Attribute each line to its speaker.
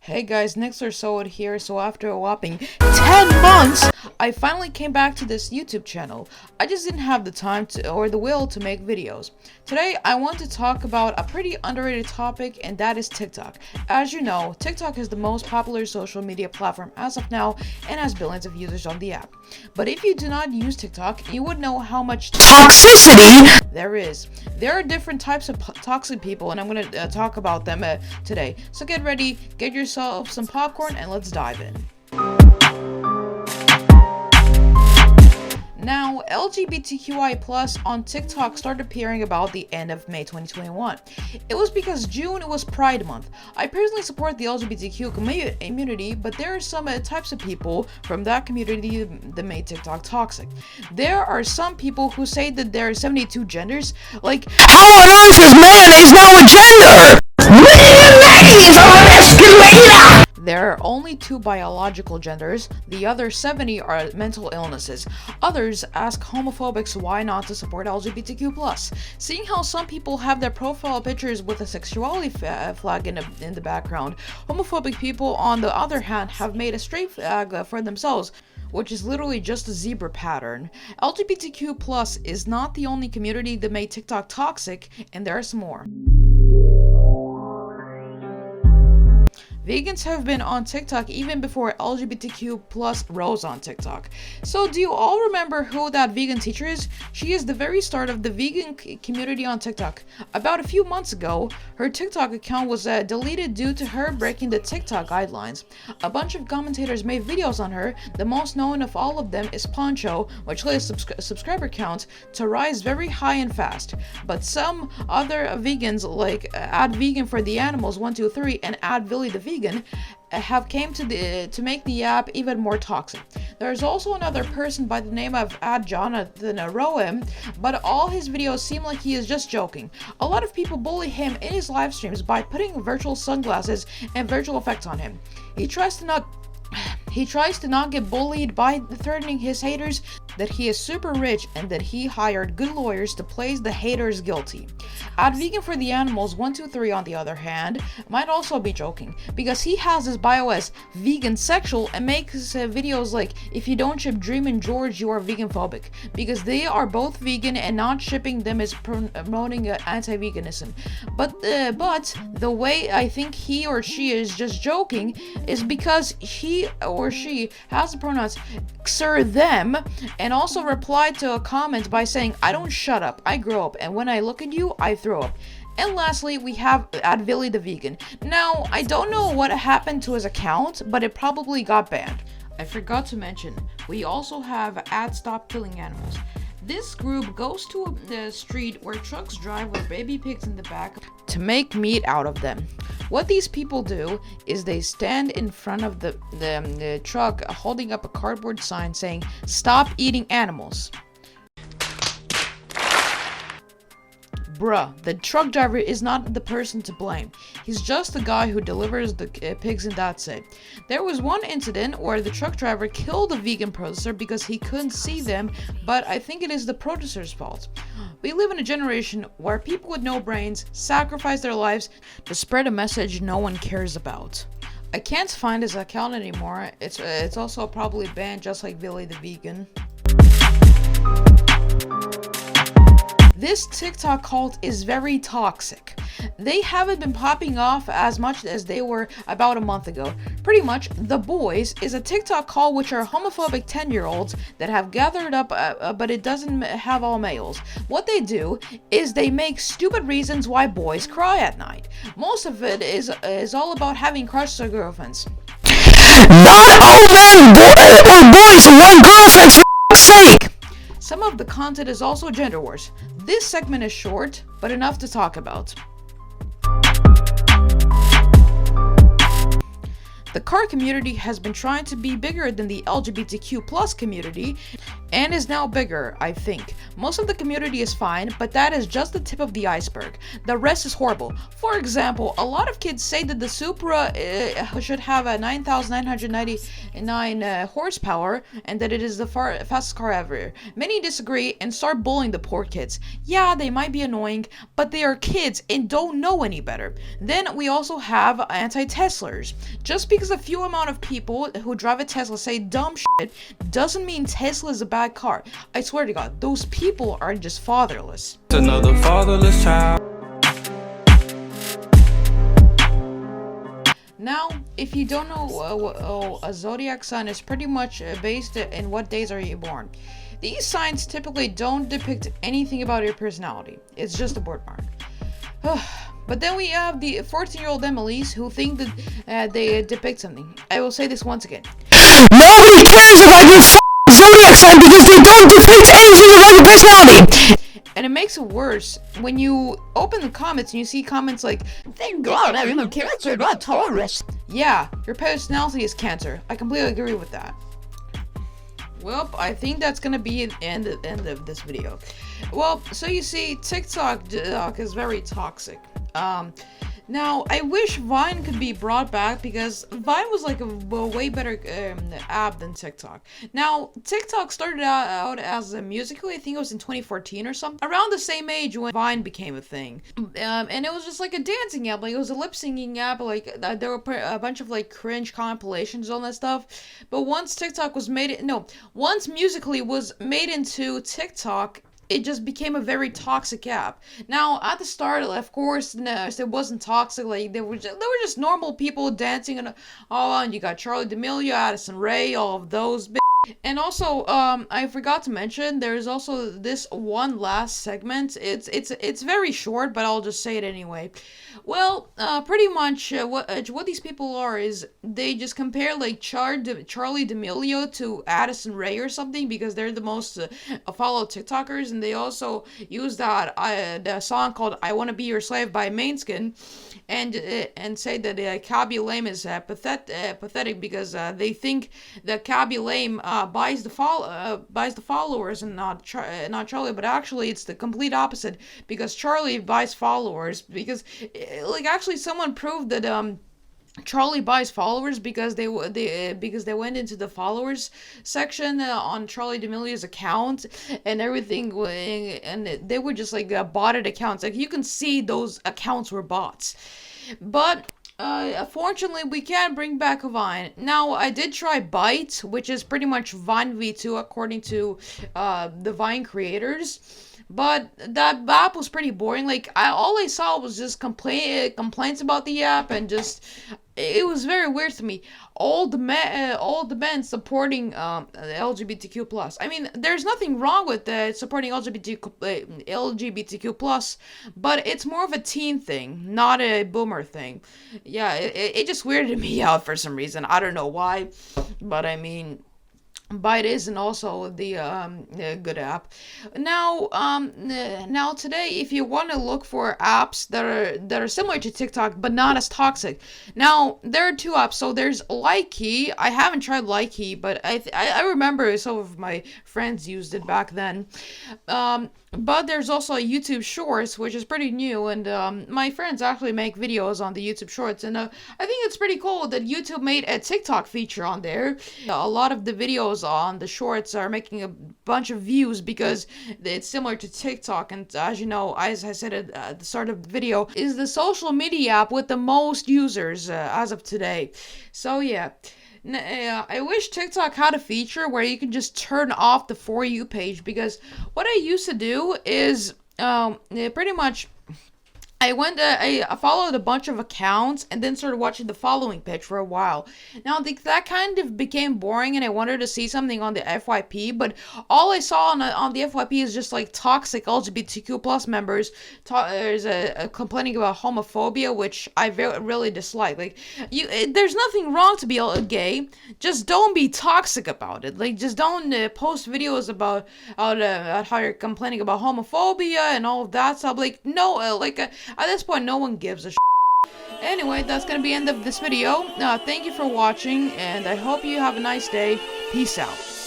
Speaker 1: Hey guys, Nixlr here. So after a whopping 10 months, I finally came back to this YouTube channel. I just didn't have the time or the will to make videos. Today, I want to talk about a pretty underrated topic, and that is TikTok. As you know, TikTok is the most popular social media platform as of now and has billions of users on the app. But if you do not use TikTok, you would know how much toxicity there is. There are different types of toxic people, and I'm going to talk about them today. So get ready, get yourself some popcorn, and let's dive in. Now, LGBTQI+ on TikTok started appearing about the end of May 2021. It was because June was Pride Month. I personally support the LGBTQ community, but there are some types of people from that community that made TikTok toxic. There are some people who say that there are 72 genders. Like, how on earth is man is now a gender? Ladies are escalator! There are only 2 biological genders, the other 70 are mental illnesses. Others ask homophobics why not to support LGBTQ+. Seeing how some people have their profile pictures with a sexuality flag in the background, homophobic people on the other hand have made a straight flag for themselves, which is literally just a zebra pattern. LGBTQ+ is not the only community that made TikTok toxic, and there are some more. Vegans have been on TikTok even before LGBTQ+ rose on TikTok. So do you all remember who that vegan teacher is? She is the very start of the vegan community on TikTok. About a few months ago, her TikTok account was deleted due to her breaking the TikTok guidelines. A bunch of commentators made videos on her. The most known of all of them is Poncho, which led subscriber count to rise very high and fast. But some other vegans like @vegan for the animals 123 and @Billy the Vegan have came to make the app even more toxic. There's also another person by the name of @Jonathan Roem, but all his videos seem like he is just joking. A lot of people bully him in his live streams by putting virtual sunglasses and virtual effects on him. He tries to not get bullied by threatening his haters that he is super rich and that he hired good lawyers to place the haters guilty. @Vegan for the Animals 123 on the other hand might also be joking, because he has his bio as vegan sexual and makes videos like, if you don't ship Dream and George you are vegan phobic, because they are both vegan and not shipping them is promoting anti-veganism. But the way I think he or she is just joking is because he or she has the pronouns xer them, and also replied to a comment by saying, I don't shut up, I grow up, and when I look at you, I throw up. And lastly, we have @Billy the Vegan. Now, I don't know what happened to his account, but it probably got banned. I forgot to mention, we also have @Stop Killing Animals. This group goes to the street where trucks drive with baby pigs in the back to make meat out of them. What these people do is they stand in front of the truck holding up a cardboard sign saying, "Stop eating animals." Bruh, the truck driver is not the person to blame. He's just the guy who delivers the pigs, and that's it. There was one incident where the truck driver killed a vegan protester because he couldn't see them, but I think it is the protester's fault. We live in a generation where people with no brains sacrifice their lives to spread a message no one cares about. I can't find his account anymore. It's also probably banned just like Billy the Vegan. This TikTok cult is very toxic. They haven't been popping off as much as they were about a month ago. Pretty much, The Boys is a TikTok cult which are homophobic 10-year-olds that have gathered up, but it doesn't have all males. What they do is they make stupid reasons why boys cry at night. Most of it is all about having crushes or girlfriends. Not all men or boys want girlfriends, for f***'s sake! Some of the content is also gender wars. This segment is short, but enough to talk about. The car community has been trying to be bigger than the LGBTQ+ community, and is now bigger, I think. Most of the community is fine, but that is just the tip of the iceberg. The rest is horrible. For example, a lot of kids say that the Supra should have a 9,999 horsepower and that it is the fastest car ever. Many disagree and start bullying the poor kids. Yeah, they might be annoying, but they are kids and don't know any better. Then we also have anti-Teslers. Just because a few amount of people who drive a Tesla say dumb shit doesn't mean Tesla is a bad car. I swear to God, those people are just fatherless.
Speaker 2: Another fatherless child.
Speaker 1: Now, if you don't know, a zodiac sign is pretty much based in what days are you born. These signs typically don't depict anything about your personality. It's just a birthmark. But then we have the 14-year-old Emily's who think that they depict something. I will say this once again.
Speaker 3: Nobody cares about your zodiac sign because they don't depict anything about your personality.
Speaker 1: And it makes it worse when you open the comments and you see comments like, "Thank God I'm a Cancer, not Taurus." Yeah, your personality is Cancer. I completely agree with that. Well, I think that's gonna be the end of this video. Well, so you see, TikTok is very toxic. Now, I wish Vine could be brought back because Vine was like a way better app than TikTok. Now, TikTok started out as a musical. I think it was in 2014 or something. Around the same age when Vine became a thing. And it was just like a dancing app. Like, it was a lip-syncing app. Like, there were a bunch of, like, cringe compilations, all that stuff. But once TikTok was once Musical.ly was made into TikTok, it just became a very toxic app. Now, at the start, of course, no, it wasn't toxic. Like, they were just normal people dancing and all on. You got Charli D'Amelio, Addison Rae, all of those. And also, I forgot to mention, there's also this one last segment. It's very short, but I'll just say it anyway. Well, pretty much what these people are is they just compare like Charli D'Amelio to Addison Rae or something because they're the most followed TikTokers, and they also use that song called "I Want to Be Your Slave" by Mainskin, and say that Kaby Lame is pathetic because they think that Kaby Lame buys the followers and not Charli, but actually it's the complete opposite because Charli buys followers because like actually someone proved that Charli buys followers because they went into the followers section on Charli D'Amelio's account and everything, and they were just like botted accounts. Like you can see those accounts were bots, but unfortunately, we can't bring back Vine. Now, I did try Byte, which is pretty much Vine V2 according to the Vine creators. But that app was pretty boring. Like, all I saw was just complaints about the app, and just it was very weird to me. All the men supporting LGBTQ+. I mean, there's nothing wrong with supporting LGBTQ+, but it's more of a teen thing, not a boomer thing. Yeah, it just weirded me out for some reason. I don't know why, but I mean, Byte isn't also the good app. Now today, if you want to look for apps that are similar to TikTok but not as toxic, now there are two apps. So there's Likey. I haven't tried Likey, but I remember some of my friends used it back then. But there's also a YouTube Shorts, which is pretty new, and my friends actually make videos on the YouTube Shorts, and I think it's pretty cool that YouTube made a TikTok feature on there. A lot of the videos on the Shorts are making a bunch of views because it's similar to TikTok, and as you know, as I said at the start of the video, is the social media app with the most users as of today. So yeah. I wish TikTok had a feature where you can just turn off the For You page, because what I used to do is pretty much I followed a bunch of accounts and then started watching the following page for a while. Now, that kind of became boring and I wanted to see something on the FYP, but all I saw on the FYP is just like toxic LGBTQ plus members complaining about homophobia, which I really dislike. Like, there's nothing wrong to be gay, just don't be toxic about it. Like, just don't post videos about how you're complaining about homophobia and all of that stuff. Like, no, at this point, no one gives a shit. Anyway, that's gonna be the end of this video. Thank you for watching, and I hope you have a nice day. Peace out.